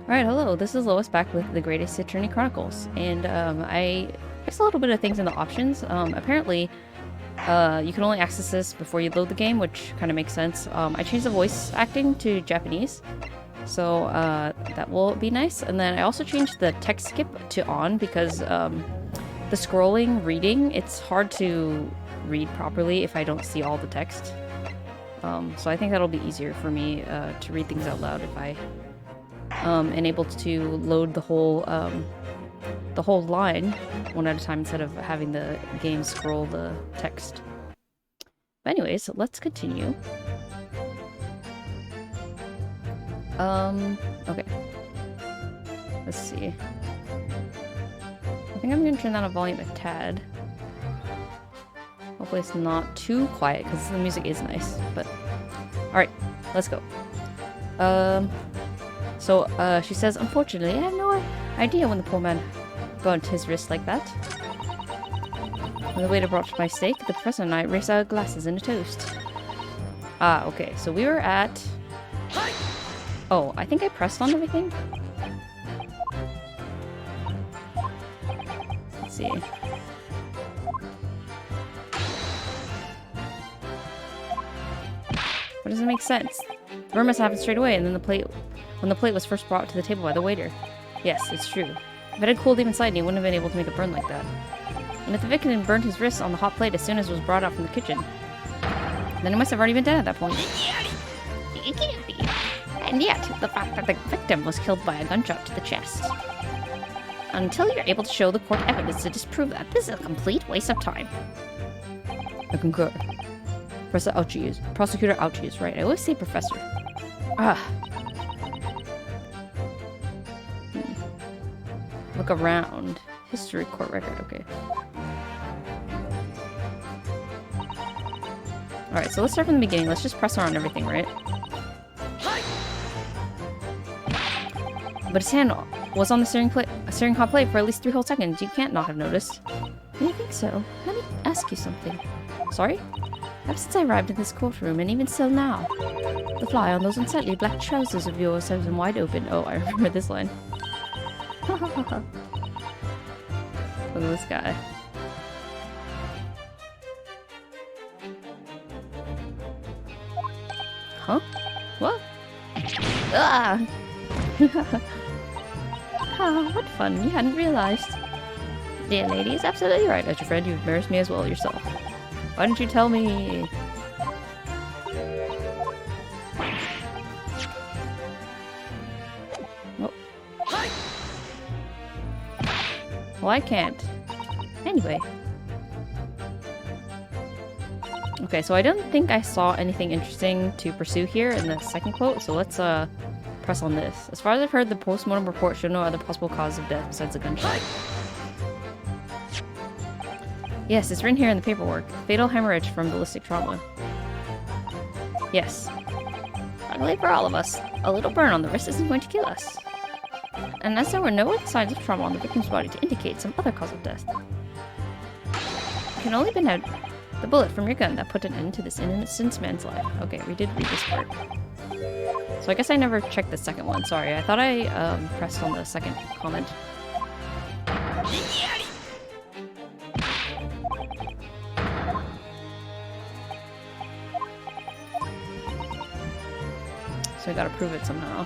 Alright, hello, this is Lois back with the Greatest Attorney Chronicles, and I fixed a little bit of things in the options. Apparently, you can only access this before you load the game, which kind of makes sense. I changed the voice acting to Japanese, so that will be nice. And then I also changed the text skip to on because the scrolling reading, it's hard to read properly if I don't see all the text. So I think that'll be easier for me to read things out loud if I and able to load the whole line one at a time instead of having the game scroll the text. But anyways, let's continue. Okay. Let's see. I think I'm gonna turn down the volume a tad. Hopefully it's not too quiet because the music is nice, but alright, let's go. So, she says, unfortunately, I have no idea when the poor man burnt his wrist like that. When the waiter brought my steak, the professor and I raced our glasses in a toast. Ah, okay, so we were at... Oh, I think I pressed on everything? Let's see. What doesn't make sense? The burn must have happened straight away, and then when the plate was first brought to the table by the waiter. Yes, it's true. If it had cooled even slightly, he wouldn't have been able to make a burn like that. And if the victim had burned his wrist on the hot plate as soon as it was brought out from the kitchen, then he must have already been dead at that point. It can't be. And yet, the fact that the victim was killed by a gunshot to the chest. Until you're able to show the court evidence to disprove that, this is a complete waste of time. I concur. Prosecutor Ouchie is right. I always say professor. Ah. Look around. History court record. Okay. Alright, so let's start from the beginning. Let's just press around everything, right? But his hand was on the steering hot plate for at least 3 whole seconds. You can't not have noticed. You think so? Let me ask you something. Sorry? Ever since I arrived in this courtroom, and even still now, the fly on those unsightly black trousers of yours has been wide open. Oh, I remember this line. Look at this guy. Huh? What? Ah! Ah, what fun. You hadn't realized. Dear lady is absolutely right. As your friend, you've embarrassed me as well yourself. Why didn't you tell me? Oh. Well, I can't. Anyway. Okay, so I don't think I saw anything interesting to pursue here in the second quote, so let's press on this. As far as I've heard, the postmortem report showed no other possible cause of death besides a gunshot. Yes, it's written here in the paperwork. Fatal hemorrhage from ballistic trauma. Yes. Luckily for all of us, a little burn on the wrist isn't going to kill us. And as there were no other signs of trauma on the victim's body to indicate some other cause of death. It can only have been the bullet from your gun that put an end to this innocent man's life. Okay, we did read this part. So I guess I never checked the second one. Sorry, I thought I pressed on the second comment. So I gotta prove it somehow.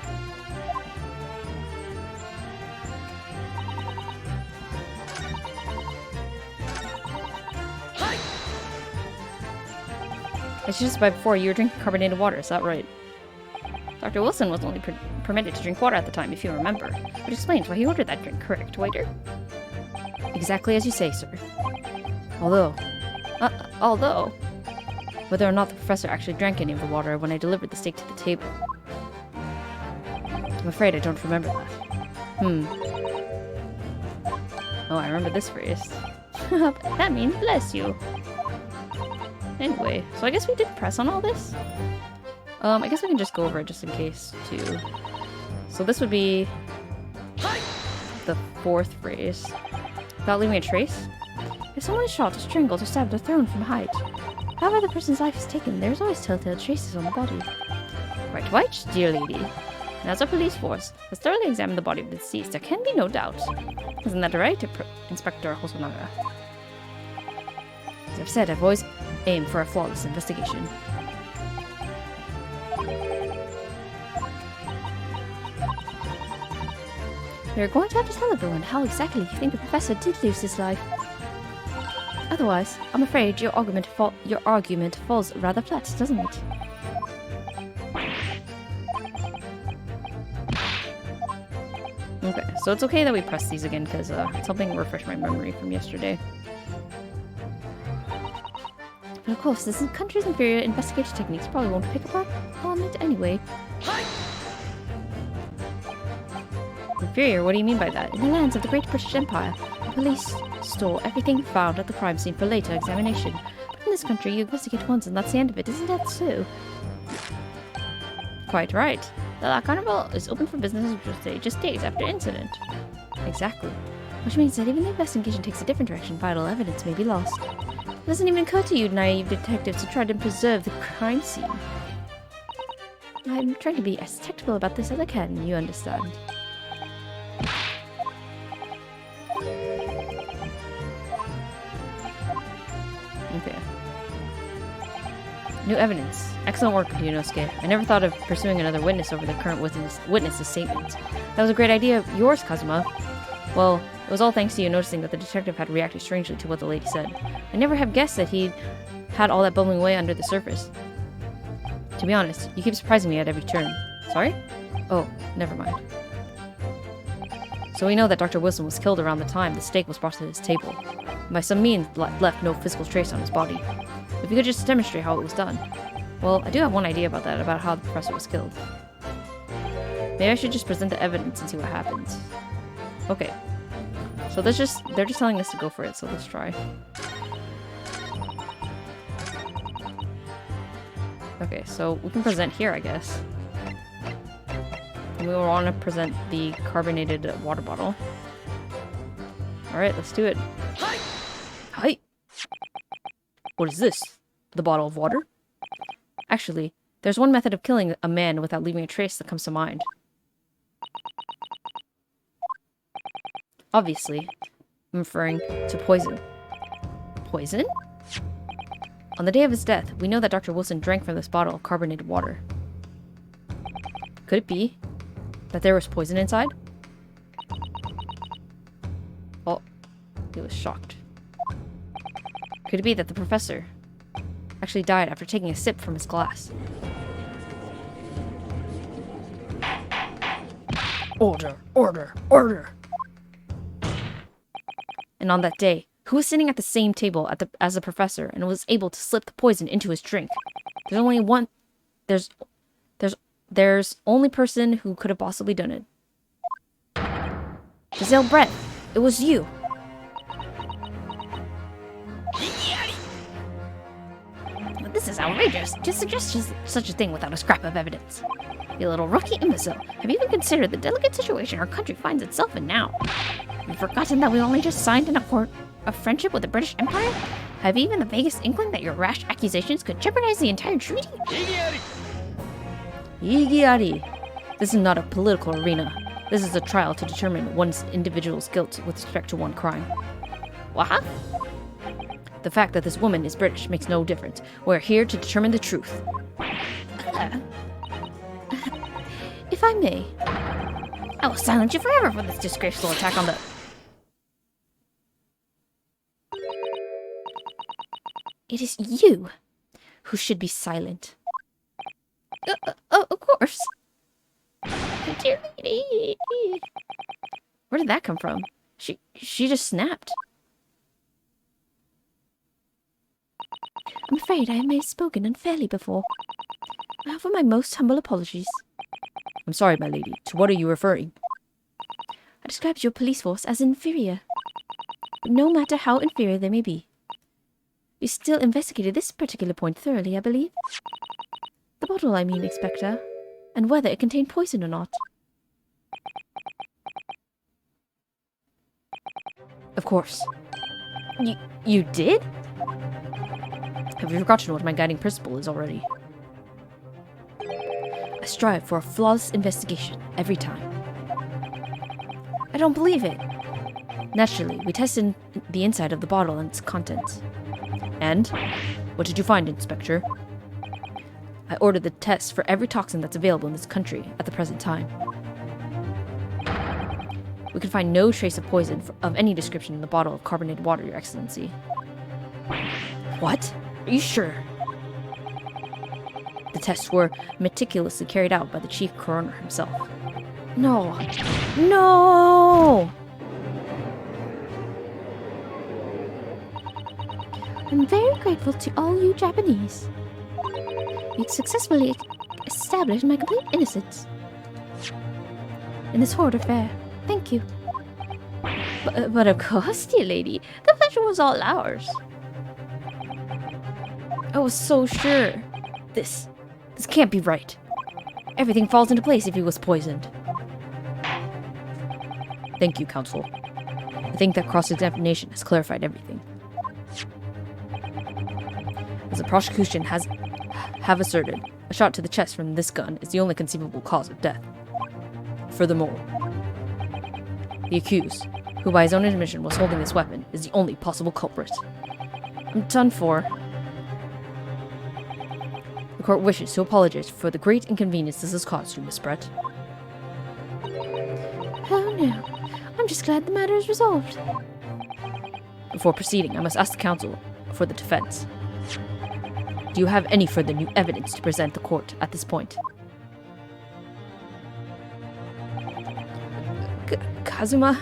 It's just by before you were drinking carbonated water, is that right? Dr. Wilson was only permitted to drink water at the time, if you remember. Which explains why he ordered that drink, correct, waiter? Exactly as you say, sir. Although, whether or not the professor actually drank any of the water when I delivered the steak to the table. I'm afraid I don't remember that. Oh, I remember this phrase. That means bless you. Anyway, so I guess we did press on all this? I guess we can just go over it just in case, too. So this would be the 4th phrase. Without leaving a trace? If someone is shot or strangled or stabbed or thrown from a height, however the person's life is taken, there's always telltale traces on the body. Right, dear lady. And as a police force has thoroughly examined the body of the deceased, there can be no doubt. Isn't that right, Inspector Hosonaga? As I've said, I've always aimed for a flawless investigation. You're going to have to tell everyone how exactly you think the professor did lose his life. Otherwise, I'm afraid your argument falls rather flat, doesn't it? Okay, so it's okay that we press these again, because it's helping refresh my memory from yesterday. But of course, this country's inferior investigative techniques probably won't pick up on it anyway. Inferior? What do you mean by that? In the lands of the Great British Empire, the police store everything found at the crime scene for later examination. But in this country, you investigate once and that's the end of it. Isn't that so? Quite right. The La Carnival is open for business just days after incident. Exactly. Which means that even the investigation takes a different direction, vital evidence may be lost. It doesn't even occur to you naive detectives to try to preserve the crime scene. I'm trying to be as tactful about this as I can, you understand. Okay. New evidence. Excellent work, Ryunosuke. I never thought of pursuing another witness over the current witness's statement. That was a great idea of yours, Kazuma. Well, it was all thanks to you noticing that the detective had reacted strangely to what the lady said. I never have guessed that he had all that bubbling away under the surface. To be honest, you keep surprising me at every turn. Sorry? Oh, never mind. So we know that Dr. Wilson was killed around the time the steak was brought to his table. By some means, left no physical trace on his body. If you could just demonstrate how it was done. Well, I do have one idea about that, about how the professor was killed. Maybe I should just present the evidence and see what happens. Okay. So they're just telling us to go for it, so let's try. Okay, so we can present here, I guess. And we will want to present the carbonated water bottle. Alright, let's do it. Hi! What is this? The bottle of water? Actually, there's one method of killing a man without leaving a trace that comes to mind. Obviously, I'm referring to poison. Poison? On the day of his death, we know that Dr. Wilson drank from this bottle of carbonated water. Could it be that there was poison inside? Oh, he was shocked. Could it be that the professor actually died after taking a sip from his glass? Order! Order! Order! And on that day, who was sitting at the same table as the professor and was able to slip the poison into his drink? There's only one... There's only person who could have possibly done it. Giselle Brett, it was you. This is outrageous. Just suggest such a thing without a scrap of evidence. You little rookie imbecile. Have you even considered the delicate situation our country finds itself in now? You've forgotten that we only just signed an accord of friendship with the British Empire? Have you even the vaguest inkling that your rash accusations could jeopardize the entire treaty? Yigiari! This is not a political arena. This is a trial to determine one's individual's guilt with respect to one crime. What? The fact that this woman is British makes no difference. We're here to determine the truth. If I may, I will silence you forever for this disgraceful attack on the... It is you who should be silent. Of course. Dear lady. Where did that come from? She just snapped. I'm afraid I may have spoken unfairly before. I offer my most humble apologies. I'm sorry, my lady. To what are you referring? I described your police force as inferior. But no matter how inferior they may be, you still investigated this particular point thoroughly, I believe. The bottle, I mean, Inspector. And whether it contained poison or not. Of course. You did? Have you forgotten what my guiding principle is already? A strive for a flawless investigation every time. I don't believe it. Naturally, we tested the inside of the bottle and its contents. And? What did you find, Inspector? I ordered the test for every toxin that's available in this country at the present time. We could find no trace of poison of any description in the bottle of carbonated water, Your Excellency. What? Are you sure? The tests were meticulously carried out by the chief coroner himself. No. No! I'm very grateful to all you Japanese. You'd successfully established my complete innocence in this horrid affair. Thank you. But of course, dear lady. The pleasure was all ours. I was so sure. This can't be right. Everything falls into place if he was poisoned. Thank you, Counsel. I think that cross-examination has clarified everything. As the prosecution have asserted, a shot to the chest from this gun is the only conceivable cause of death. Furthermore, the accused, who by his own admission was holding this weapon, is the only possible culprit. I'm done for. The court wishes to apologize for the great inconvenience this has caused you, Miss Brett. Oh no, I'm just glad the matter is resolved. Before proceeding, I must ask the counsel for the defense. Do you have any further new evidence to present the court at this point? Kazuma?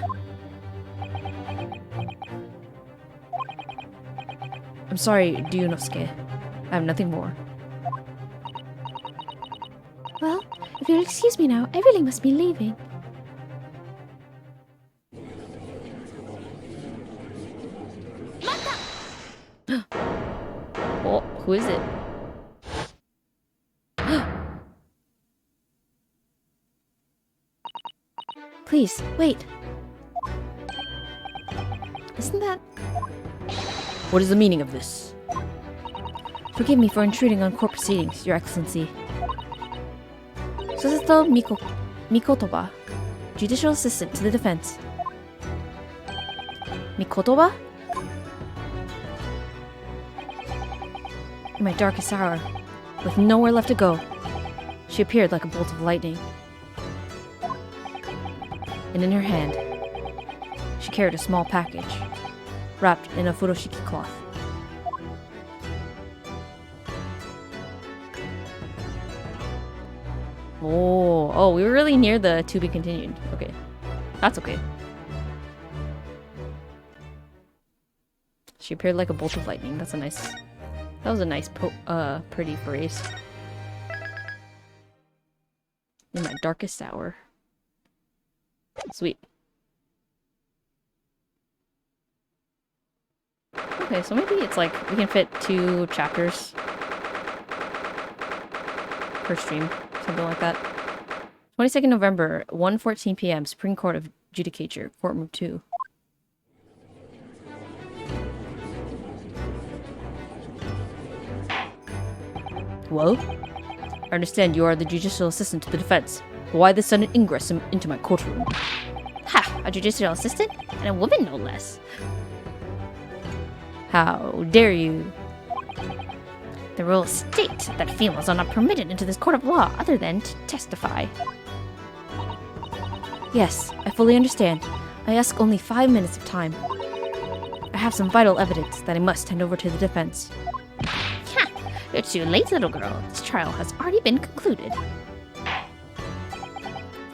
I'm sorry, Ryunosuke. I have nothing more. Well, if you'll excuse me now, I really must be leaving. Oh, who is it? Please, wait. Isn't that... What is the meaning of this? Forgive me for intruding on court proceedings, Your Excellency. Susato Mikotoba, Judicial Assistant to the Defense. Mikotoba? In my darkest hour, with nowhere left to go, she appeared like a bolt of lightning. And in her hand, she carried a small package, wrapped in a furoshiki cloth. Oh, we were really near the to be continued. Okay. That's okay. She appeared like a bolt of lightning. That was a nice pretty phrase. In my darkest hour. Sweet. Okay, so maybe it's like we can fit 2 chapters per stream. Something like that. 22nd November, 1:14 p.m. Supreme Court of Judicature, Courtroom 2. Well? I understand you are the judicial assistant to the defense. Why the sudden ingress into my courtroom? Ha! A judicial assistant? And a woman, no less. How dare you? The rules state that females are not permitted into this court of law other than to testify. Yes, I fully understand. I ask only 5 minutes of time. I have some vital evidence that I must hand over to the defense. Ha! You're too late, little girl. This trial has already been concluded.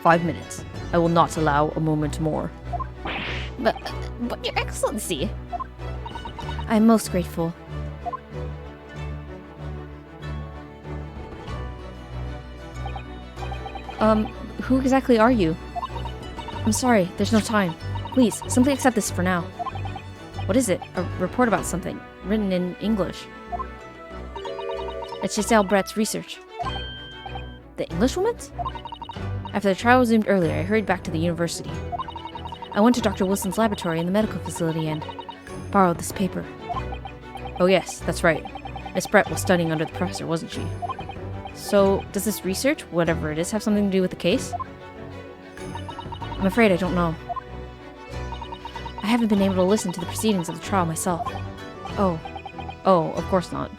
5 minutes. I will not allow a moment more. But Your Excellency... I am most grateful. Who exactly are you? I'm sorry, there's no time. Please, simply accept this for now. What is it? A report about something, written in English. It's Giselle Brett's research. The Englishwoman's? After the trial resumed earlier, I hurried back to the university. I went to Dr. Wilson's laboratory in the medical facility and borrowed this paper. Oh yes, that's right. Miss Brett was studying under the professor, wasn't she? So, does this research, whatever it is, have something to do with the case? I'm afraid I don't know. I haven't been able to listen to the proceedings of the trial myself. Oh, of course not.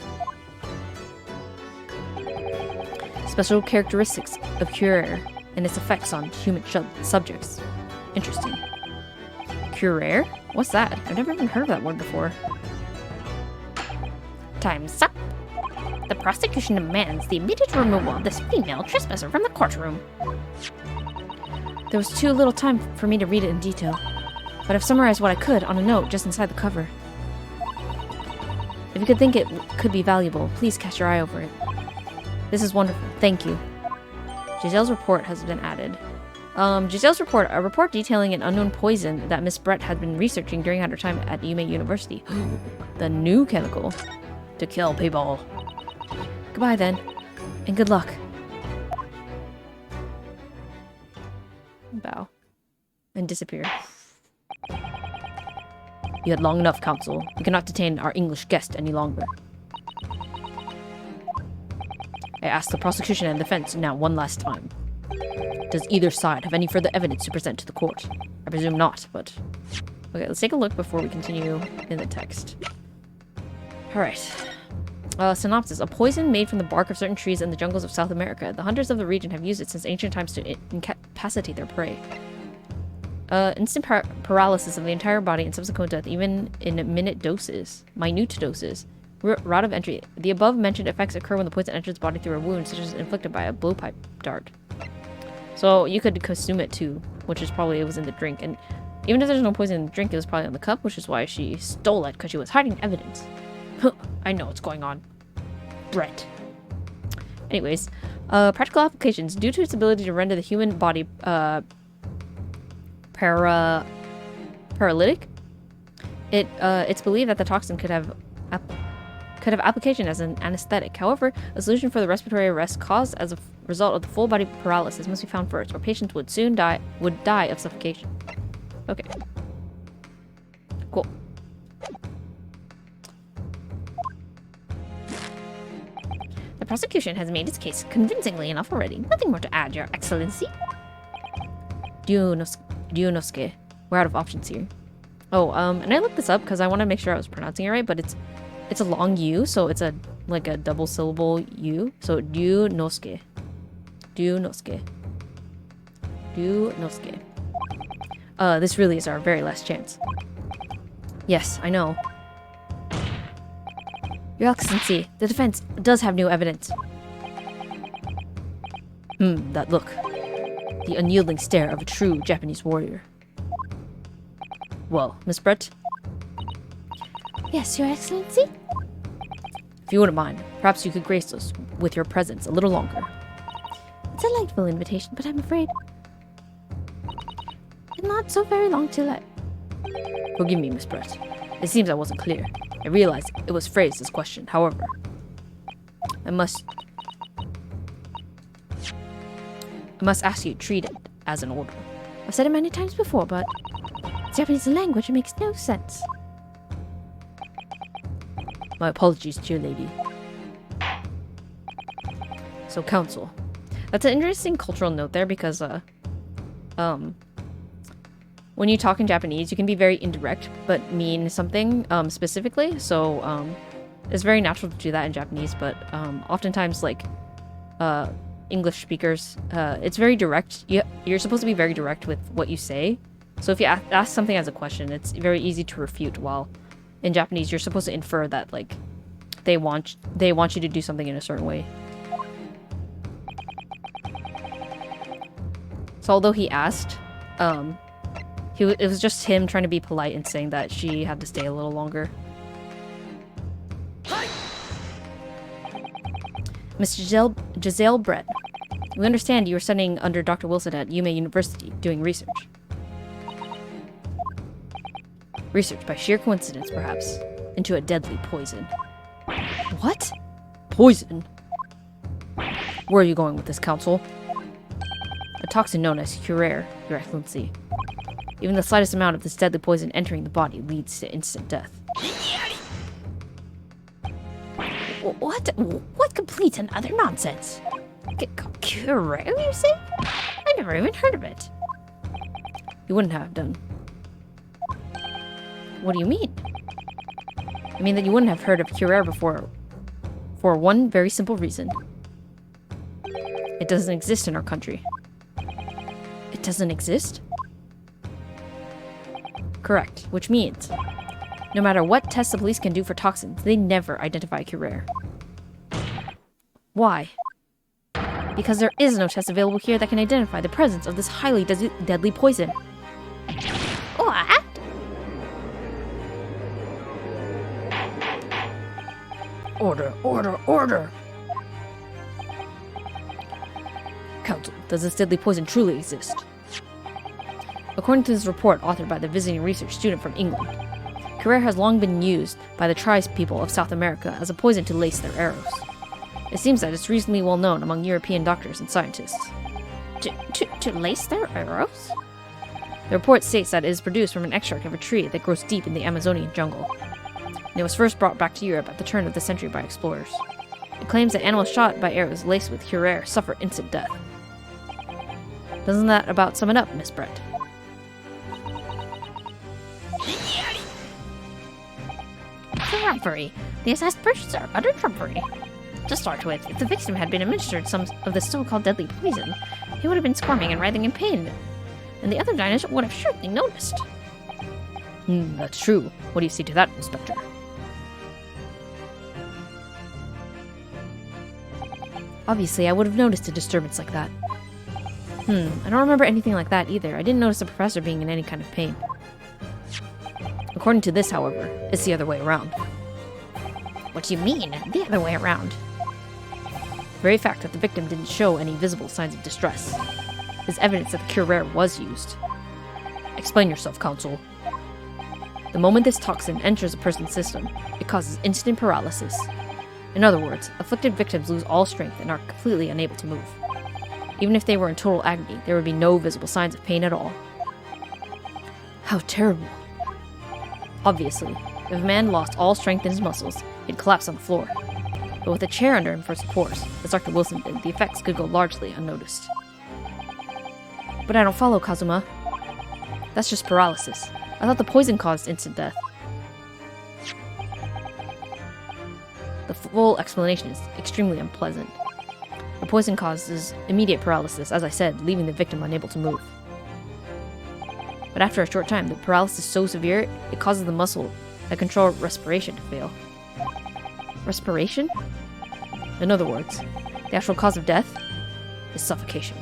Special characteristics of Curare and its effects on human subjects. Interesting. Curare? What's that? I've never even heard of that word before. Time's up. The prosecution demands the immediate removal of this female trespasser from the courtroom. There was too little time for me to read it in detail, but I've summarized what I could on a note just inside the cover. If you could think it could be valuable, please cast your eye over it. This is wonderful. Thank you. Giselle's report has been added. Giselle's report, a report detailing an unknown poison that Miss Brett had been researching during her time at Yume University. The new chemical to kill people. Goodbye then, and good luck. Bow. And disappear. You had long enough, Counsel. We cannot detain our English guest any longer. I ask the prosecution and defense now one last time. Does either side have any further evidence to present to the court? I presume not, but... Okay, let's take a look before we continue in the text. Alright. Synopsis. A poison made from the bark of certain trees in the jungles of South America. The hunters of the region have used it since ancient times to incapacitate their prey. Instant paralysis of the entire body and subsequent death, even in minute doses. Minute doses. Route of entry. The above-mentioned effects occur when the poison enters the body through a wound, such as inflicted by a blowpipe dart. So you could consume it too, which is probably it was in the drink. And even if there's no poison in the drink, it was probably in the cup, which is why she stole it, because she was hiding evidence. I know what's going on. Brett. Anyways, practical applications. Due to its ability to render the human body paralytic, it's believed that the toxin could have application as an anesthetic. However, a solution for the respiratory arrest caused as a result of the full body paralysis must be found first, or patients would soon die of suffocation. Okay. Cool. The prosecution has made its case convincingly enough already. Nothing more to add, Your Excellency. Ryunosuke. We're out of options here. Oh, and I looked this up because I want to make sure I was pronouncing it right, but it's a long U, so it's like a double syllable U. So Ryunosuke. Ryunosuke. Ryunosuke. This really is our very last chance. Yes, I know. Your Excellency, the defense does have new evidence. That look. The unyielding stare of a true Japanese warrior. Well, Miss Brett? Yes, Your Excellency? If you wouldn't mind, perhaps you could grace us with your presence a little longer. It's a delightful invitation, but I'm afraid... not so very long till I... Forgive me, Miss Brett. It seems I wasn't clear. I realized it was phrased as question. However, I must ask you to treat it as an order. I've said it many times before, but Japanese language makes no sense. My apologies, dear lady. So, counsel. That's an interesting cultural note there because, when you talk in Japanese, you can be very indirect, but mean something, specifically. So, it's very natural to do that in Japanese, but, oftentimes, like, English speakers, it's very direct. You're supposed to be very direct with what you say. So if you ask something as a question, it's very easy to refute, while in Japanese, you're supposed to infer that, like, they want you to do something in a certain way. So although he asked, it was just him trying to be polite and saying that she had to stay a little longer. Miss Giselle Brett, we understand you were studying under Dr. Wilson at Yume University, doing research. Research by sheer coincidence, perhaps, into a deadly poison. What? Poison? Where are you going with this, counsel? A toxin known as Curare, Your Excellency. Even the slightest amount of this deadly poison entering the body leads to instant death. What? What complete and utter nonsense? Curare, you say? I never even heard of it. You wouldn't have done. What do you mean? I mean that you wouldn't have heard of Curare before, for one very simple reason. It doesn't exist in our country. It doesn't exist? Correct, which means no matter what tests the police can do for toxins, they never identify Curare. Why? Because there is no test available here that can identify the presence of this highly deadly poison. What? Order, order, order! Council, does this deadly poison truly exist? According to this report authored by the visiting research student from England, Curare has long been used by the tribespeople of South America as a poison to lace their arrows. It seems that it's reasonably well known among European doctors and scientists. To lace their arrows? The report states that it is produced from an extract of a tree that grows deep in the Amazonian jungle. And it was first brought back to Europe at the turn of the century by explorers. It claims that animals shot by arrows laced with Curare suffer instant death. Doesn't that about sum it up, Miss Brett? Trumpery. These aspersions are utter trumpery. To start with, if the victim had been administered some of the so-called deadly poison, he would have been squirming and writhing in pain, and the other diners would have surely noticed. That's true. What do you say to that, Inspector? Obviously, I would have noticed a disturbance like that. I don't remember anything like that either. I didn't notice the professor being in any kind of pain. According to this, however, it's the other way around. What do you mean, the other way around? The very fact that the victim didn't show any visible signs of distress is evidence that the Curare was used. Explain yourself, Counsel. The moment this toxin enters a person's system, it causes instant paralysis. In other words, afflicted victims lose all strength and are completely unable to move. Even if they were in total agony, there would be no visible signs of pain at all. How terrible. Obviously, if a man lost all strength in his muscles, he'd collapse on the floor. But with a chair under him for support, as Dr. Wilson did, the effects could go largely unnoticed. But I don't follow, Kazuma. That's just paralysis. I thought the poison caused instant death. The full explanation is extremely unpleasant. The poison causes immediate paralysis, as I said, leaving the victim unable to move. But after a short time, the paralysis is so severe, it causes the muscle that control respiration to fail. Respiration? In other words, the actual cause of death is suffocation.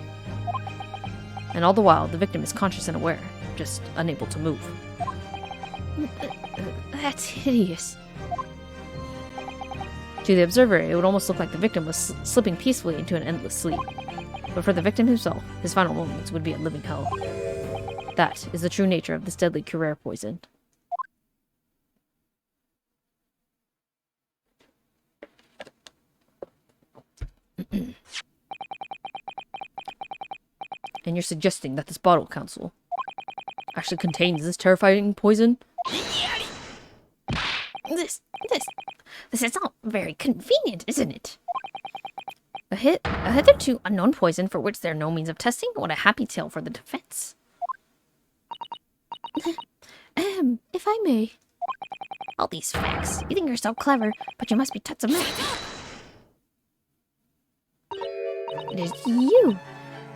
And all the while, the victim is conscious and aware, just unable to move. That's hideous. To the observer, it would almost look like the victim was slipping peacefully into an endless sleep. But for the victim himself, his final moments would be a living hell. That is the true nature of this deadly Curare poison. And you're suggesting that this bottle, Counsel, actually contains this terrifying poison? This is not very convenient, isn't it? A hitherto unknown poison for which there are no means of testing? What a happy tale for the defense. If I may. All these facts. You think you're so clever, but you must be taught some math. It is you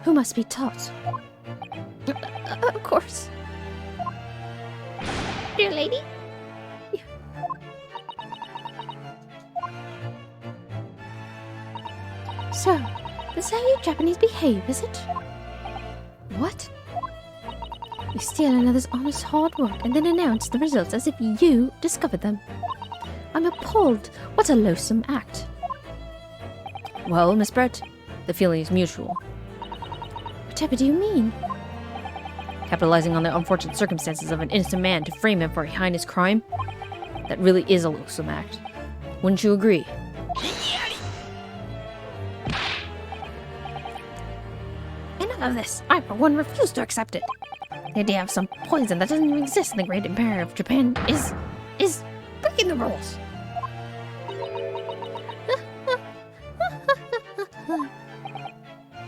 who must be taught. Of course. Dear lady? So, this is how you Japanese behave, is it? What? You steal another's honest hard work and then announce the results as if you discovered them. I'm appalled. What a loathsome act. Well, Miss Brett, the feeling is mutual. Whatever do you mean? Capitalizing on the unfortunate circumstances of an innocent man to frame him for a heinous crime? That really is a loathsome act. Wouldn't you agree? Enough of this. I, for one, refuse to accept it. The idea of some poison that doesn't even exist in the Great Empire of Japan is breaking the rules.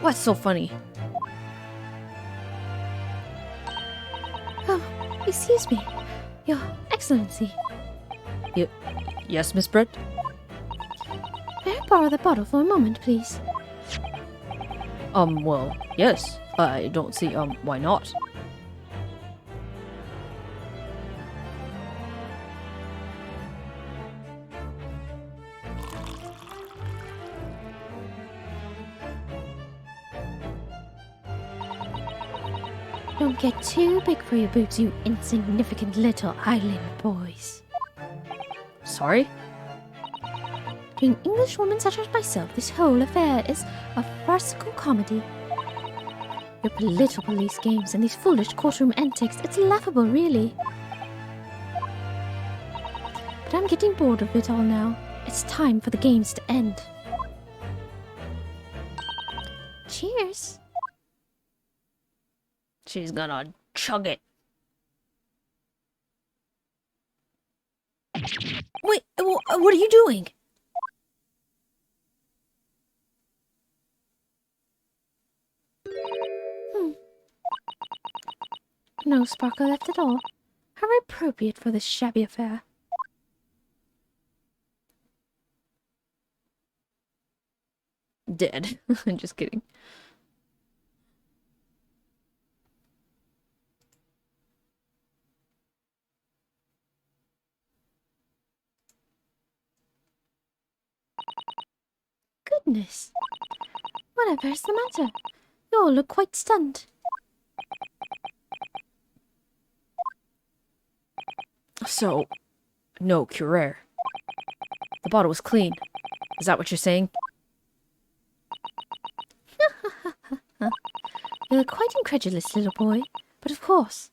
What's so funny? Oh, excuse me. Your Excellency. Yes, Miss Brett? May I borrow the bottle for a moment, please? Well, yes. I don't see, why not? Don't get too big for your boots, you insignificant little island boys. Sorry? To an Englishwoman such as myself, this whole affair is a farcical comedy. Your political police games and these foolish courtroom antics, it's laughable, really. But I'm getting bored of it all now. It's time for the games to end. Cheers. She's gonna chug it. Wait, what are you doing? No sparkle left at all. How appropriate for this shabby affair. Dead. Just kidding. Goodness. Whatever's the matter? You all look quite stunned. So, no cure. The bottle was clean. Is that what you're saying? You're quite incredulous, little boy. But of course,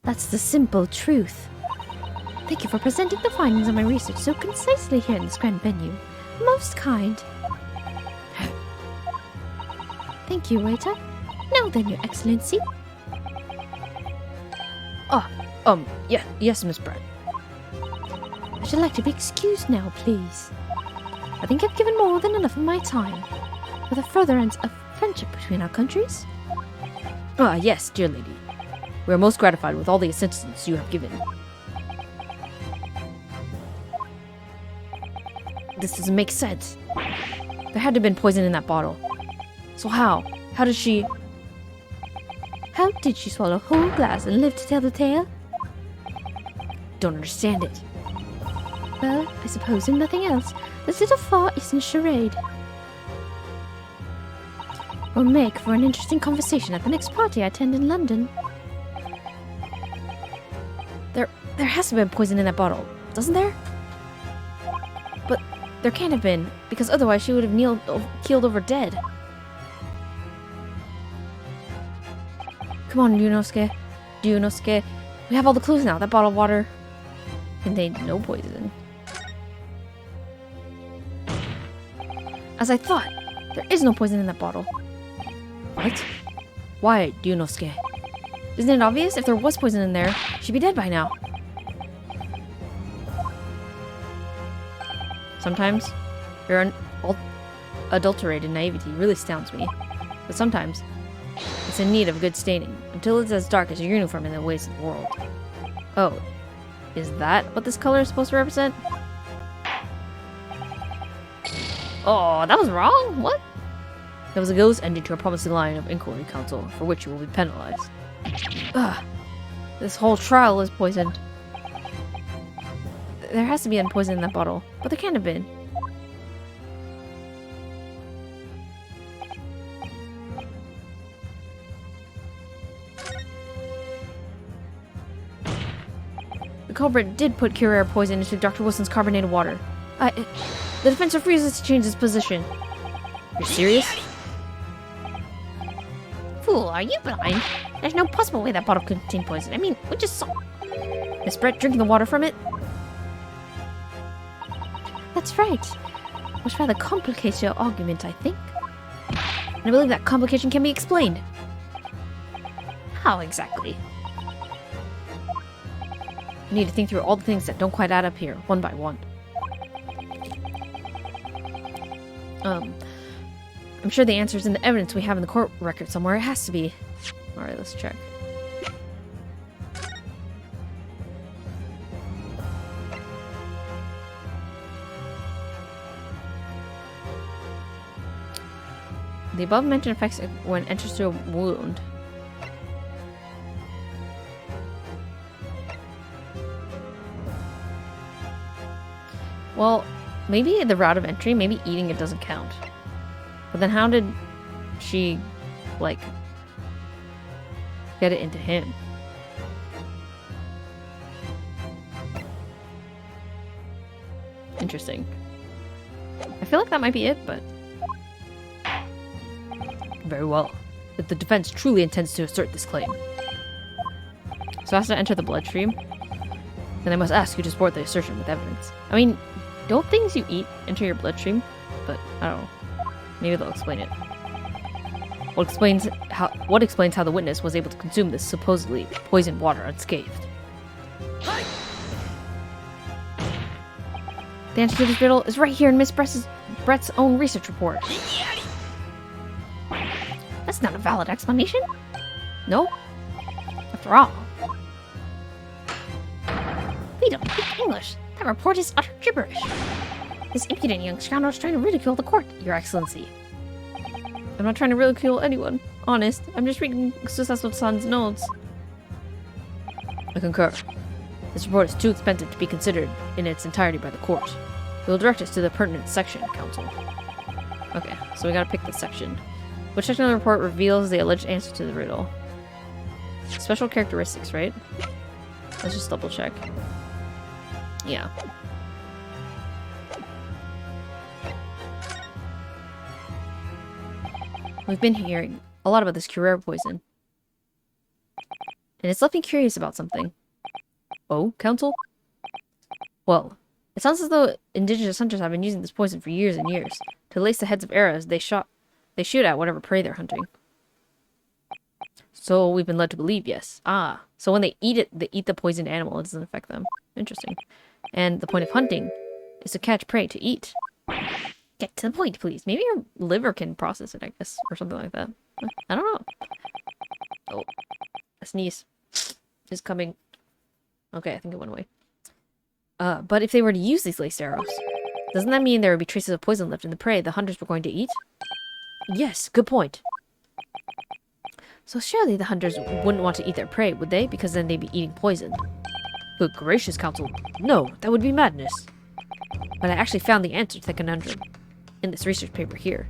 that's the simple truth. Thank you for presenting the findings of my research so concisely here in this grand venue. Most kind. Thank you, waiter. Now then, Your Excellency. Yes, Miss Brett. I should like to be excused now, please. I think I've given more than enough of my time. For the furtherance of friendship between our countries. Yes, dear lady. We are most gratified with all the assistance you have given. This doesn't make sense. There had to have been poison in that bottle. So how? How did she... How did she swallow a whole glass and live to tell the tale? Don't understand it. Well, I suppose in nothing else, this little Far Eastern charade will make for an interesting conversation at the next party I attend in London. There has to have been poison in that bottle, doesn't there? But there can't have been, because otherwise she would have keeled over dead. Come on, Ryunosuke. Ryunosuke. We have all the clues now. That bottle of water contained no poison. As I thought, there is no poison in that bottle. What? Why, Ryunosuke? Isn't it obvious? If there was poison in there, she'd be dead by now. Sometimes, your adulterated naivety really astounds me. But sometimes, it's in need of good staining, until it's as dark as your uniform in the ways of the world. Oh, is that what this color is supposed to represent? Oh, that was wrong? What? That was a ghost ending to a promising line of inquiry counsel, for which you will be penalized. Ugh. This whole trial is poisoned. There has to be poison in that bottle, but there can't have been. The culprit did put Curare poison into Dr. Wilson's carbonated water. The defense refuses to change its position. You're serious? Fool, are you blind? There's no possible way that bottle could contain poison. I mean, we just saw... Miss Brett drinking the water from it? That's right. Which rather complicates your argument, I think. And I believe that complication can be explained. How exactly? You need to think through all the things that don't quite add up here, one by one. I'm sure the answer's in the evidence we have in the court record somewhere. It has to be. Alright, let's check. The above mentioned effects when enters through a wound. Well, maybe the route of entry, maybe eating it doesn't count. But then how did she, like, get it into him? Interesting. I feel like that might be it, but... Very well. If the defense truly intends to assert this claim. So as to enter the bloodstream, then I must ask you to support the assertion with evidence. I mean, don't things you eat enter your bloodstream? But, I don't know. Maybe they'll explain it. What explains how the witness was able to consume this supposedly poisoned water unscathed. The answer to this riddle is right here in Miss Brett's own research report. That's not a valid explanation. No? After all, we don't speak English. That report is utter gibberish. This impudent young scoundrel is trying to ridicule the court, Your Excellency. I'm not trying to ridicule anyone. Honest. I'm just reading Susasu-san's notes. I concur. This report is too expensive to be considered in its entirety by the court. We will direct us to the pertinent section, Counsel. Okay, so we gotta pick the section. Which section of the report reveals the alleged answer to the riddle? Special characteristics, right? Let's just double check. Yeah. We've been hearing a lot about this Curare poison. And it's left me curious about something. Oh, Counsel? Well, it sounds as though indigenous hunters have been using this poison for years and years to lace the heads of arrows they shoot at whatever prey they're hunting. So we've been led to believe, yes. Ah, so when they eat the poisoned animal, it doesn't affect them. Interesting. And the point of hunting is to catch prey to eat. Get to the point, please. Maybe your liver can process it, I guess, or something like that. I don't know. Oh, a sneeze is coming. Okay, I think it went away. But if they were to use these laced arrows, doesn't that mean there would be traces of poison left in the prey the hunters were going to eat? Yes, good point. So surely the hunters wouldn't want to eat their prey, would they? Because then they'd be eating poison. Good gracious, Counsel. No, that would be madness. But I actually found the answer to the conundrum in this research paper here.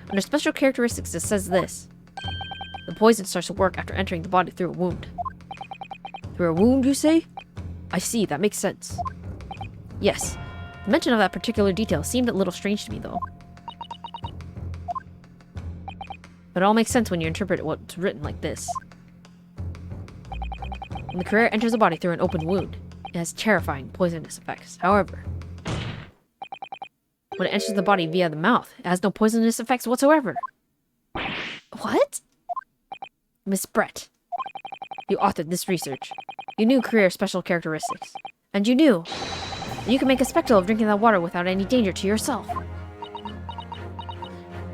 Under special characteristics, it says this. The poison starts to work after entering the body through a wound. Through a wound, you say? I see, that makes sense. Yes. The mention of that particular detail seemed a little strange to me, though. But it all makes sense when you interpret what's written like this. When the Curare enters the body through an open wound, it has terrifying poisonous effects. However, when it enters the body via the mouth, it has no poisonous effects whatsoever. What? Miss Brett, you authored this research. You knew Curare's special characteristics. And you knew that you can make a spectacle of drinking that water without any danger to yourself.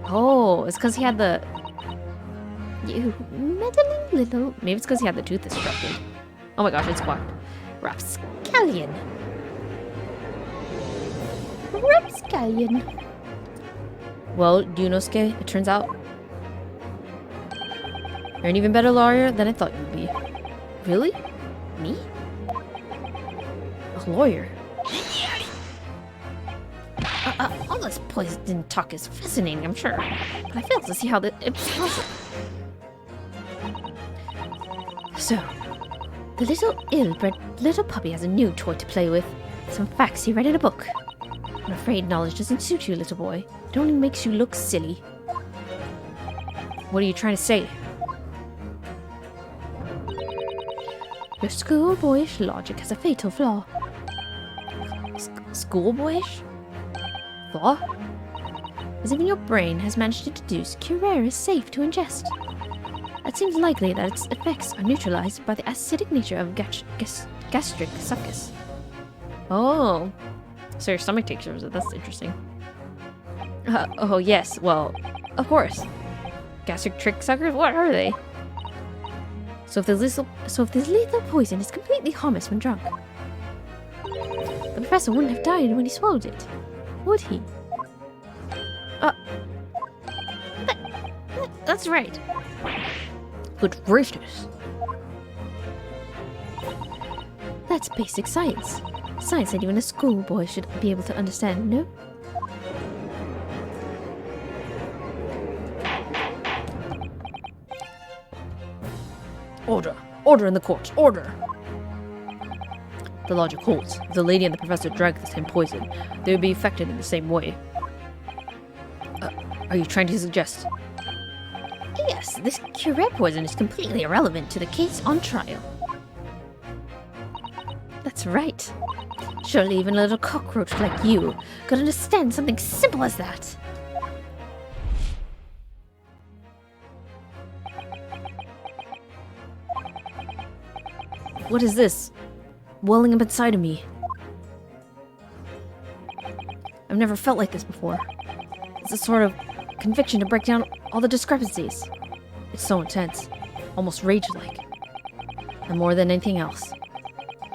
Oh, it's because he had the... You meddling little... Maybe it's because he had the tooth disrupted. Oh my gosh, it's blocked. Rapscallion. Rapscallion. Well, Yunosuke, it turns out you're an even better lawyer than I thought you'd be. Really? Me? A lawyer? All this poison talk is fascinating, I'm sure. But I fail to see how it's possible. So, the little ill-bred little puppy has a new toy to play with. Some facts he read in a book. I'm afraid knowledge doesn't suit you, little boy. It only makes you look silly. What are you trying to say? Your schoolboyish logic has a fatal flaw. Schoolboyish? Flaw? As if your brain has managed to deduce Curare is safe to ingest. It seems likely that its effects are neutralized by the acidic nature of gastric succus. Oh. So your stomach takes yours. That's interesting. Oh, yes. Well, Of course. Gastric trick suckers? What are they? So if this lethal poison is completely harmless when drunk, the professor wouldn't have died when he swallowed it, would he? That's right. Good gracious. That's basic science. Science that even a schoolboy should be able to understand, no? Order. Order in the court. Order. The logic holds. If the lady and the professor drank the same poison, they would be affected in the same way. Are you trying to suggest? Yes, this curare poison is completely irrelevant to the case on trial. That's right. Surely even a little cockroach like you could understand something simple as that. What is this? Welling up inside of me. I've never felt like this before. It's a sort of conviction to break down all the discrepancies. It's so intense, almost rage-like. And more than anything else,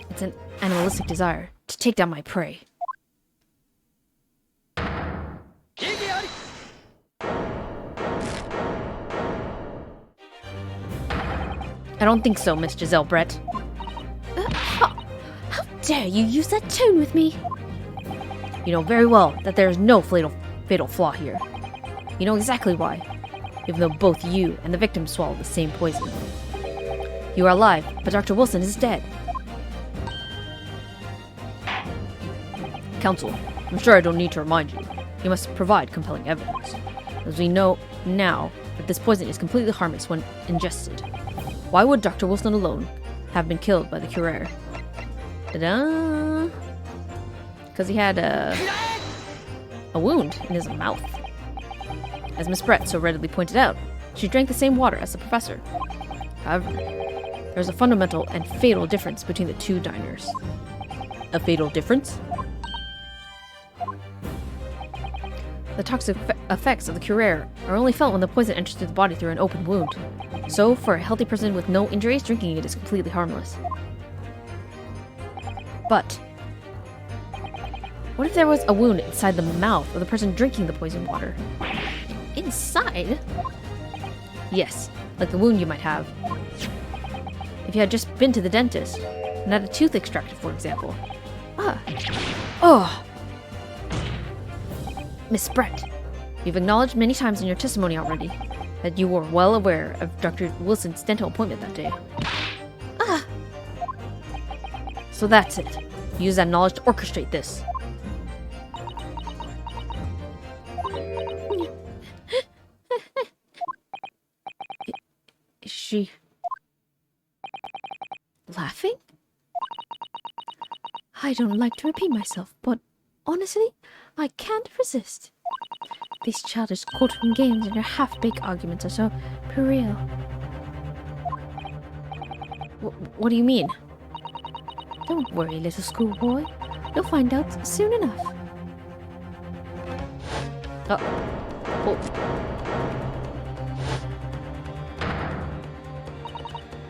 it's an animalistic desire to take down my prey. I don't think so, Miss Giselle Brett. How dare you use that tone with me? You know very well that there is no fatal flaw here. You know exactly why, even though both you and the victim swallowed the same poison. You are alive, but Dr. Wilson is dead. Counsel, I'm sure I don't need to remind you. You must provide compelling evidence, as we know now that this poison is completely harmless when ingested. Why would Dr. Wilson alone have been killed by the curare? Ta-da! Because he had a wound in his mouth. As Miss Brett so readily pointed out, she drank the same water as the professor. However, there's a fundamental and fatal difference between the two diners. A fatal difference? The toxic effects of the curare are only felt when the poison enters the body through an open wound. So, for a healthy person with no injuries, drinking it is completely harmless. But what if there was a wound inside the mouth of the person drinking the poisoned water? Inside? Yes, like the wound you might have if you had just been to the dentist and had a tooth extracted, for example. Oh! Miss Brett, you've acknowledged many times in your testimony already that you were well aware of Dr. Wilson's dental appointment that day. So that's it. Use that knowledge to orchestrate this. Is she Laughing? I don't like to repeat myself, but honestly, I can't resist. These childish courtroom games and your half-baked arguments are so puerile. What do you mean? Don't worry, little schoolboy. You'll find out soon enough. Oh.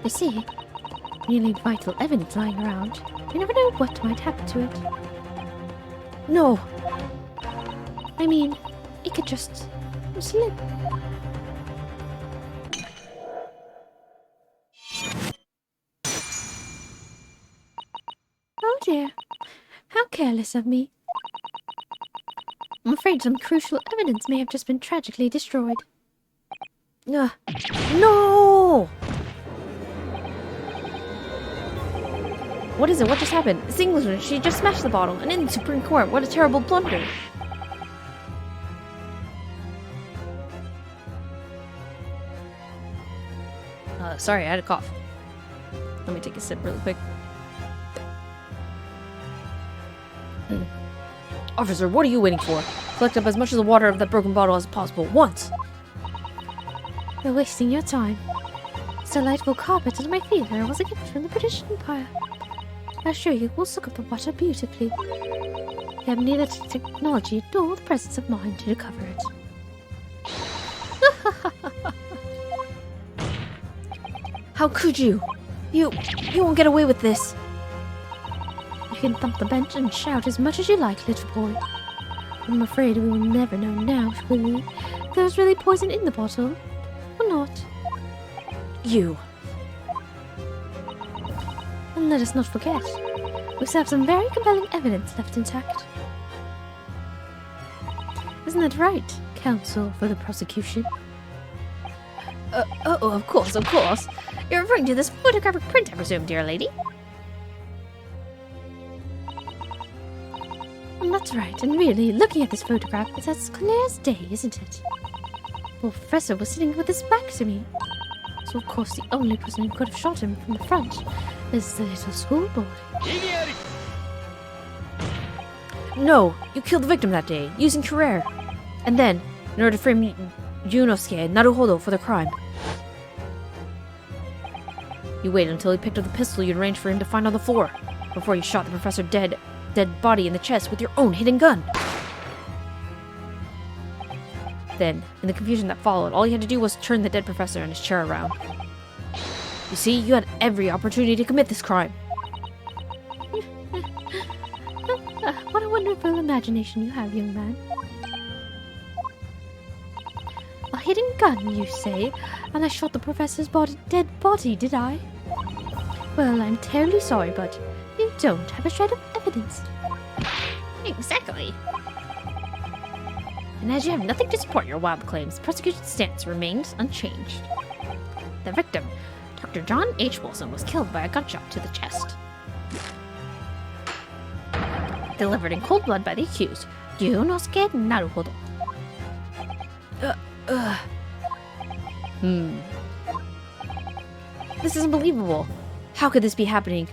You see, when you leave vital evidence lying around, you never know what might happen to it. No! I mean, it could just slip. Oh dear, how careless of me. I'm afraid some crucial evidence may have just been tragically destroyed. No! What is it? What just happened? It's Englishman. She just smashed the bottle. And in the Supreme Court. What a terrible blunder. Sorry, I had a cough. Let me take a sip really quick. Officer, what are you waiting for? Collect up as much of the water of that broken bottle as possible, once! You're wasting your time. This delightful carpet at my feet was a gift from the British Empire. I assure you, we'll soak up the water beautifully. You have neither the technology nor the presence of mind to recover it. How could you? You won't get away with this. You can thump the bench and shout as much as you like, little boy. I'm afraid we will never know now, will we? If there was really poison in the bottle, or not. You. And let us not forget, we still have some very compelling evidence left intact. Isn't that right, counsel for the prosecution? Oh, of course. You're referring to this photographic print, I presume, dear lady? That's right, and really, looking at this photograph, it's as clear as day, isn't it? The professor was sitting with his back to me. So of course the only person who could have shot him from the front is the little schoolboy. No, you killed the victim that day, using Carrere. And then, in order to frame Yunosuke and Naruhodo for the crime, you waited until he picked up the pistol you'd arranged for him to find on the floor, before you shot the professor dead body in the chest with your own hidden gun. Then, in the confusion that followed, all you had to do was turn the dead professor and his chair around. You see, you had every opportunity to commit this crime. What a wonderful imagination you have, young man. A hidden gun, you say? And I shot the professor's dead body, did I? Well, I'm terribly sorry, but you don't have a shred of evidence. Exactly. And as you have nothing to support your wild claims, the prosecution's stance remains unchanged. The victim, Dr. John H. Wilson, was killed by a gunshot to the chest. Delivered in cold blood by the accused, Yunosuke Naruhodo. This is unbelievable. How could this be happening?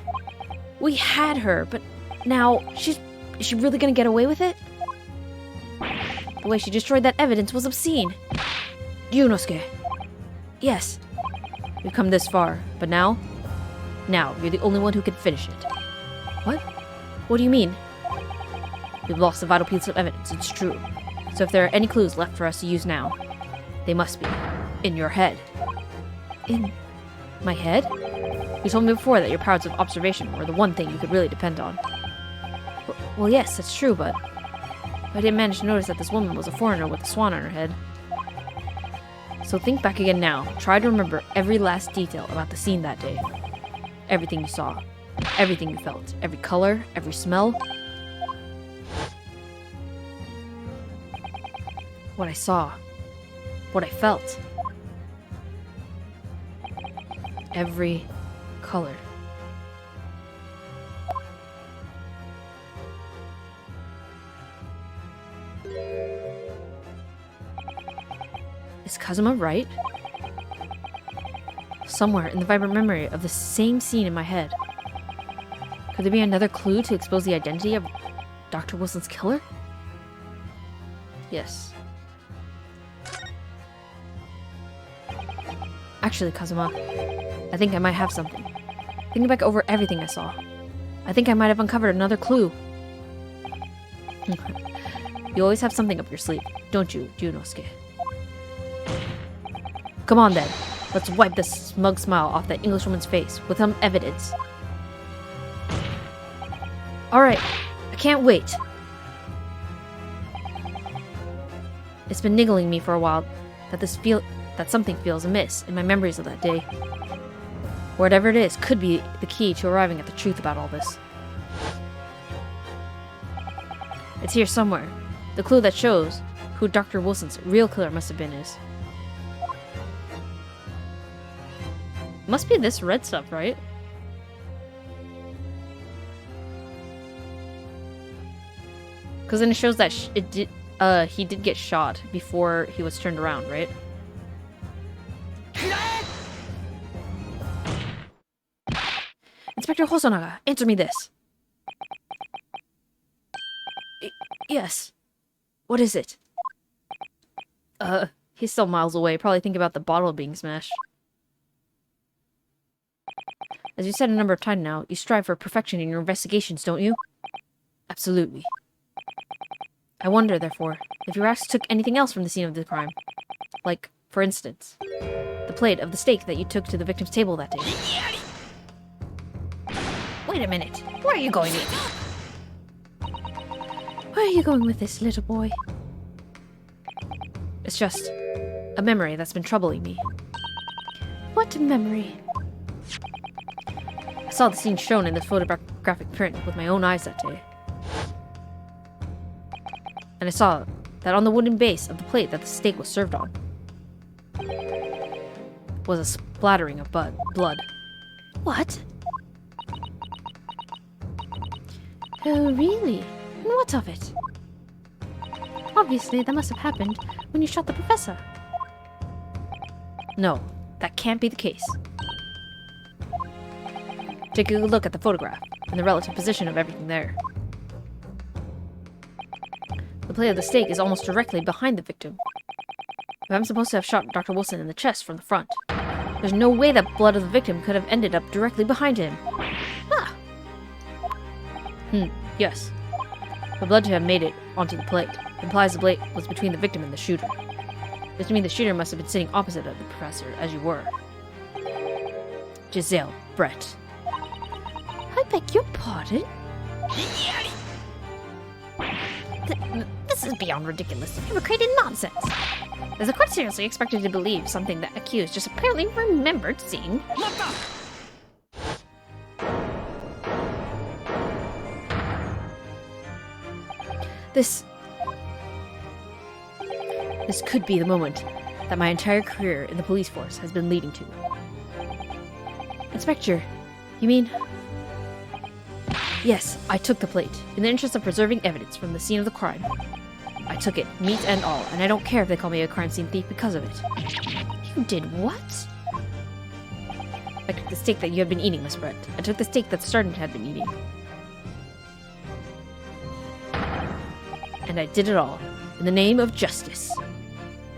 We had her, but now is she really gonna get away with it? The way she destroyed that evidence was obscene. Yunosuke. Yes. We've come this far, but now you're the only one who can finish it. What? What do you mean? We've lost a vital piece of evidence, it's true. So if there are any clues left for us to use now, they must be in your head. In my head? You told me before that your powers of observation were the one thing you could really depend on. Well, yes, that's true, but I didn't manage to notice that this woman was a foreigner with a swan on her head. So think back again now. Try to remember every last detail about the scene that day. Everything you saw. Everything you felt. Every color. Every smell. What I saw. What I felt. Every color. Is Kazuma right? Somewhere in the vibrant memory of the same scene in my head. Could there be another clue to expose the identity of Dr. Wilson's killer? Yes. Actually, Kazuma, I think I might have something. Thinking back over everything I saw, I think I might have uncovered another clue. You always have something up your sleeve, don't you, Yunosuke? Come on then, let's wipe this smug smile off that Englishwoman's face with some evidence. Alright, I can't wait. It's been niggling me for a while that something feels amiss in my memories of that day. Whatever it is could be the key to arriving at the truth about all this. It's here somewhere. The clue that shows who Dr. Wilson's real killer must have been is. Must be this red stuff, right? Because then it shows that he did get shot before he was turned around, right? Inspector Hosonaga, answer me this. Yes. What is it? He's still miles away, probably thinking about the bottle being smashed. As you said a number of times now, you strive for perfection in your investigations, don't you? Absolutely. I wonder, therefore, if your acts took anything else from the scene of the crime. Like, for instance, the plate of the steak that you took to the victim's table that day. Wait a minute. Where are you going? Where are you going with this, little boy? It's just a memory that's been troubling me. What memory? I saw the scene shown in this photographic print with my own eyes that day. And I saw that on the wooden base of the plate that the steak was served on was a splattering of blood. What? Oh, really? And what of it? Obviously, that must have happened when you shot the professor. No, that can't be the case. Take a good look at the photograph and the relative position of everything there. The plate of the steak is almost directly behind the victim. If I'm supposed to have shot Dr. Wilson in the chest from the front, there's no way that blood of the victim could have ended up directly behind him. Ah, Yes. The blood to have made it onto the plate implies the blade was between the victim and the shooter. This to mean the shooter must have been sitting opposite of the professor, as you were. Giselle, Brett. I beg your pardon? This is beyond ridiculous. You fabricated nonsense. Is the court seriously expected to believe something that accused just apparently remembered seeing? This could be the moment that my entire career in the police force has been leading to. Inspector, you mean... Yes, I took the plate, in the interest of preserving evidence from the scene of the crime. I took it, meat and all, and I don't care if they call me a crime scene thief because of it. You did what? I took the steak that you had been eating, Miss Brett. I took the steak that the sergeant had been eating. And I did it all, in the name of justice.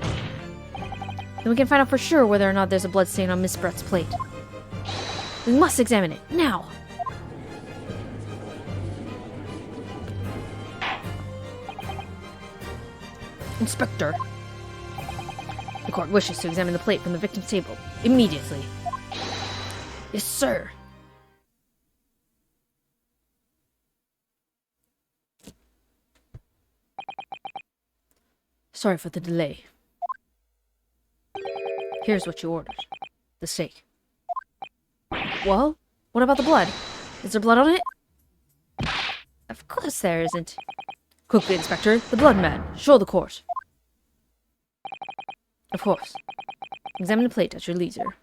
Then we can find out for sure whether or not there's a blood stain on Miss Brett's plate. We must examine it, now! Inspector! The court wishes to examine the plate from the victim's table, immediately. Yes, sir! Sorry for the delay. Here's what you ordered. The steak. Well, what about the blood? Is there blood on it? Of course there isn't. Quickly, Inspector, the blood man. Show the court. Of course. Examine the plate at your leisure.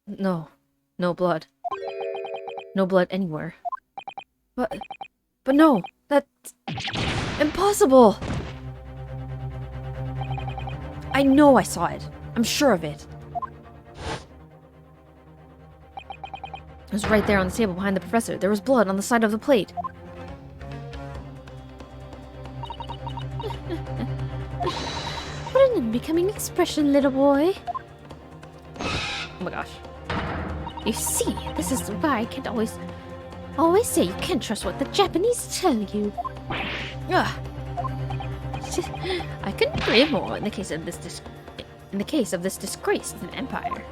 No. No blood. No blood anywhere. But no! That's impossible! I know I saw it. I'm sure of it. It was right there on the table behind the professor. There was blood on the side of the plate. What an unbecoming expression, little boy. Oh my gosh. You see, this is why I can't always say you can't trust what the Japanese tell you. Ugh. I couldn't agree more in the case of this disgrace to the empire.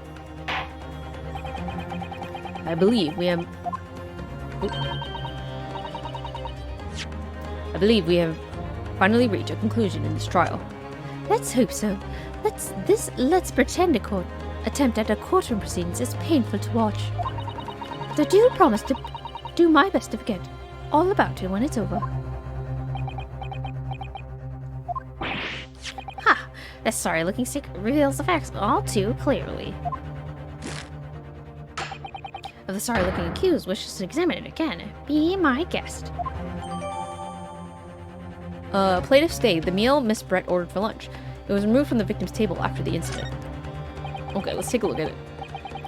I believe we have finally reached a conclusion in this trial. Let's hope so. Let's pretend a court attempt at a courtroom proceedings is painful to watch. But I do promise to do my best to forget all about it when it's over. Ha! This sorry-looking stick reveals the facts all too clearly. If the sorry-looking accused wishes to examine it again, be my guest. A plate of steak, the meal Miss Brett ordered for lunch. It was removed from the victim's table after the incident. Okay, let's take a look at it.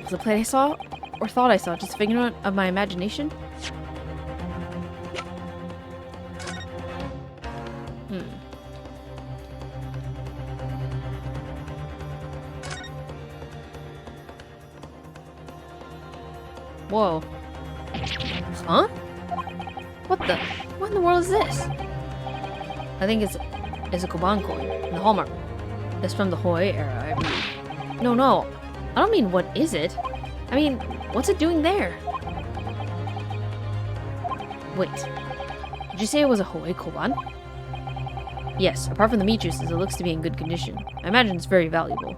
Was the plate I saw, or thought I saw, just a figment of my imagination? Whoa. Huh? What in the world is this? I think it's a Koban coin. The hallmark. It's from the Hoi era, I believe. No. I don't mean what is it. I mean, what's it doing there? Wait. Did you say it was a Hoi Koban? Yes, apart from the meat juices, it looks to be in good condition. I imagine it's very valuable.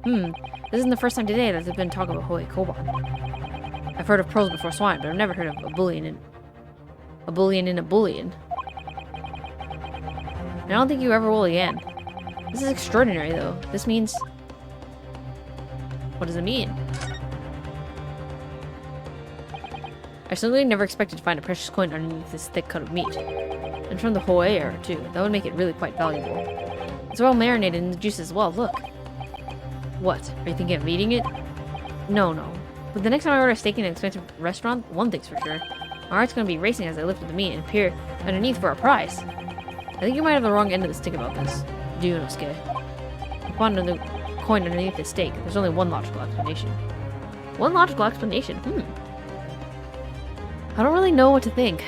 This isn't the first time today that there's been talk of a Hoi Koban. I've heard of pearls before swine, but I've never heard of a bullion in a bullion. I don't think you ever will again. This is extraordinary, though. This means... What does it mean? I certainly never expected to find a precious coin underneath this thick cut of meat. And from the Hoi era, too. That would make it really quite valuable. It's well marinated in the juice as well, look. What? Are you thinking of eating it? No. But the next time I order a steak in an expensive restaurant, one thing's for sure. My heart's gonna be racing as I lift up the meat and peer underneath for a prize. I think you might have the wrong end of the stick about this. Do you, Nosuke? You found the coin underneath the steak. There's only one logical explanation. One logical explanation? I don't really know what to think.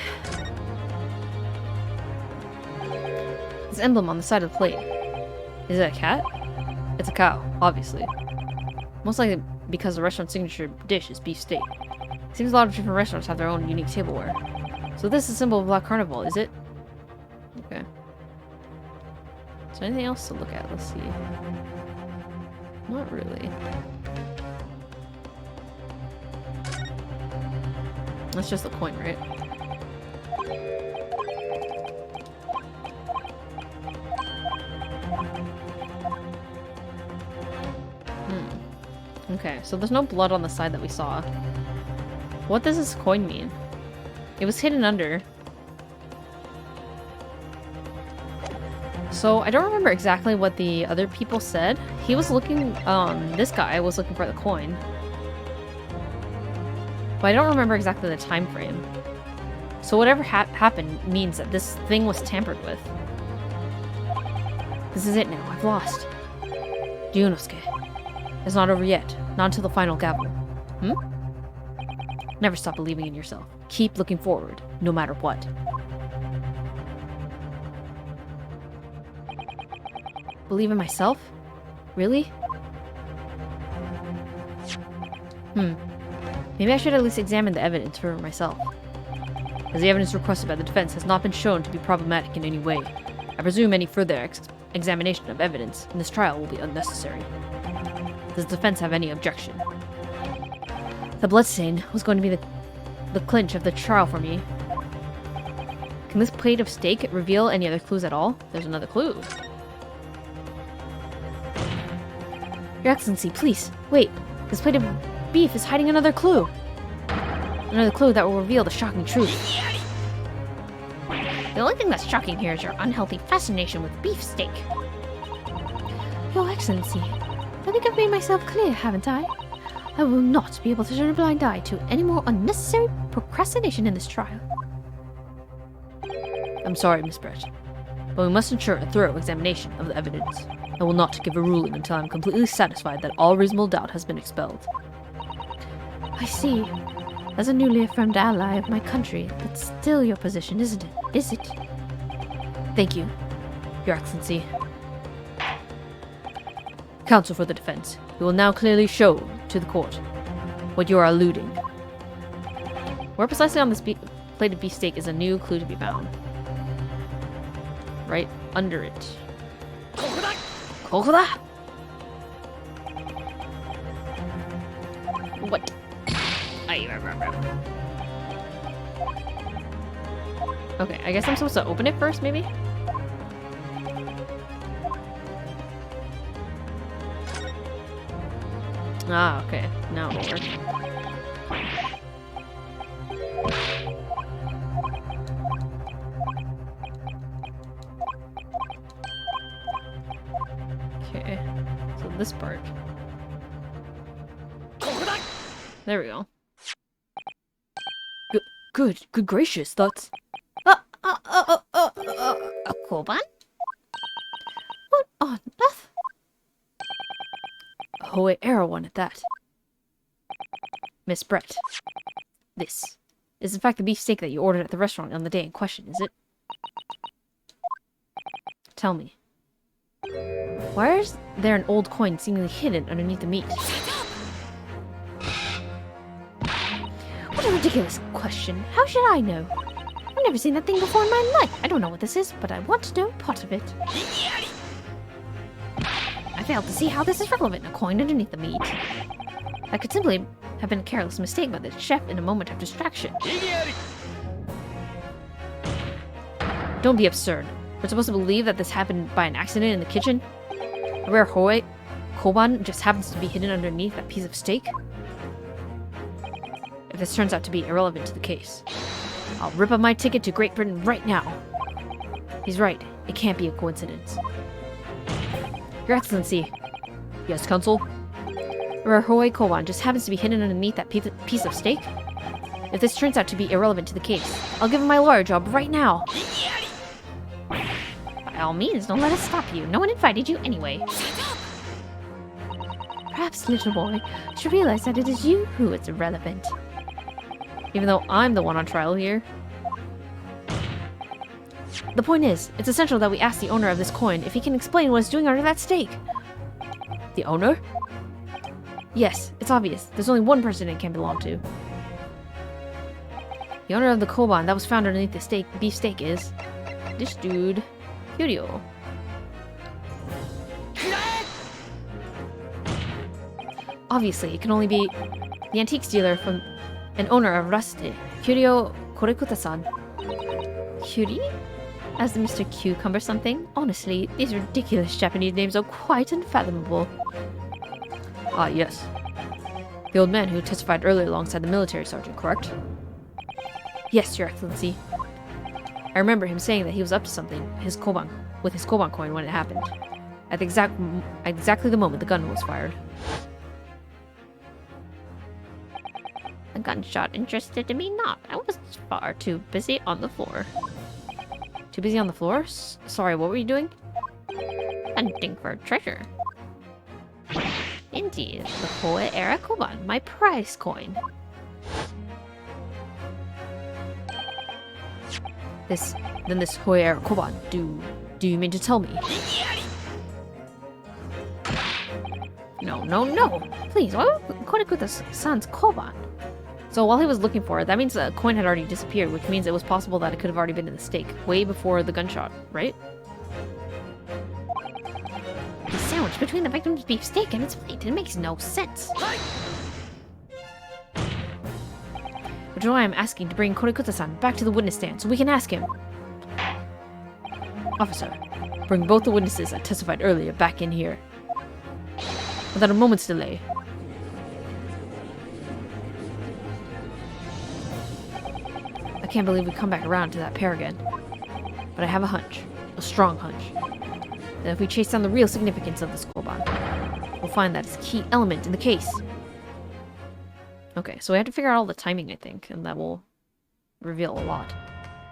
This emblem on the side of the plate. Is it a cat? It's a cow, obviously. Most likely because the restaurant's signature dish is beef steak. It seems a lot of different restaurants have their own unique tableware. So this is a symbol of Black Carnival, is it? Okay. Is there anything else to look at? Let's see. Not really. That's just the coin, right? Okay, so there's no blood on the side that we saw. What does this coin mean? It was hidden under. So I don't remember exactly what the other people said. He was looking, this guy was looking for the coin. But I don't remember exactly the time frame. So whatever happened means that this thing was tampered with. This is it now. I've lost. Ryunosuke. It's not over yet. Not until the final gavel. Never stop believing in yourself. Keep looking forward, no matter what. Believe in myself? Really? Maybe I should at least examine the evidence for myself. As the evidence requested by the defense has not been shown to be problematic in any way, I presume any further examination of evidence in this trial will be unnecessary. Does the defense have any objection? The bloodstain was going to be the clinch of the trial for me. Can this plate of steak reveal any other clues at all? There's another clue. Your Excellency, please, wait. This plate of beef is hiding another clue. Another clue that will reveal the shocking truth. The only thing that's shocking here is your unhealthy fascination with beefsteak. Your Excellency, I think I've made myself clear, haven't I? I will not be able to turn a blind eye to any more unnecessary procrastination in this trial. I'm sorry, Miss Brett, but we must ensure a thorough examination of the evidence. I will not give a ruling until I'm completely satisfied that all reasonable doubt has been expelled. I see. As a newly affirmed ally of my country, that's still your position, isn't it? Is it? Thank you, Your Excellency. Counsel for the defense, you will now clearly show to the court what you are alluding. Where precisely on this plate of beefsteak is a new clue to be found? Right under it. Kokoda? What? Okay, I guess I'm supposed to open it first, maybe? Ah, okay. Now it'll work. Okay. So this part. There we go. Good gracious, that's... A Koban? What on earth? A Hoei era one at that. Miss Brett. This is in fact the beefsteak that you ordered at the restaurant on the day in question, is it? Tell me. Why is there an old coin seemingly hidden underneath the meat? What a ridiculous question. How should I know? I've never seen that thing before in my life. I don't know what this is, but I want to know part of it. I failed to see how this is relevant, a coin underneath the meat. That could simply have been a careless mistake by the chef in a moment of distraction. Don't be absurd. We're supposed to believe that this happened by an accident in the kitchen? A rare Hoi Koban just happens to be hidden underneath that piece of steak? If this turns out to be irrelevant to the case, I'll rip up my ticket to Great Britain right now. He's right. It can't be a coincidence. Your Excellency. Yes, Consul? A rare Hoi Koban just happens to be hidden underneath that piece of steak? If this turns out to be irrelevant to the case, I'll give him my lawyer job right now. By all means, don't let us stop you. No one invited you anyway. Perhaps, little boy, you should realize that it is you who is irrelevant. Even though I'm the one on trial here. The point is, it's essential that we ask the owner of this coin if he can explain what it's doing under that steak. The owner? Yes, it's obvious. There's only one person it can belong to. The owner of the koban that was found underneath the beef steak is this dude, Kyuryo. Obviously, it can only be the antiques dealer from an owner of Raste, Kyuryo Korekuta-san. Kyuri? As the Mr. Cucumber something? Honestly, these ridiculous Japanese names are quite unfathomable. Ah, yes. The old man who testified earlier alongside the military sergeant, correct? Yes, Your Excellency. I remember him saying that he was up to something with his koban coin when it happened. At the exactly the moment the gun was fired. The gunshot interested me not. I was far too busy on the floor. Too busy on the floor? Sorry, what were you doing? Hunting for treasure. Indeed, the Hoi era koban, my prize coin. This Hoi era koban, do you mean to tell me? No. Please, why would Korekuta-san's koban? So while he was looking for it, that means the coin had already disappeared, which means it was possible that it could have already been in the steak, way before the gunshot, right? The sandwich between the victim's beef steak and its plate, it makes no sense. Which is why I'm asking to bring Korekuta-san back to the witness stand so we can ask him. Officer, bring both the witnesses that testified earlier back in here. Without a moment's delay. I can't believe we come back around to that pair again. But I have a hunch, a strong hunch, that if we chase down the real significance of this koban, we'll find that it's a key element in the case. Okay, so we have to figure out all the timing, I think, and that will reveal a lot.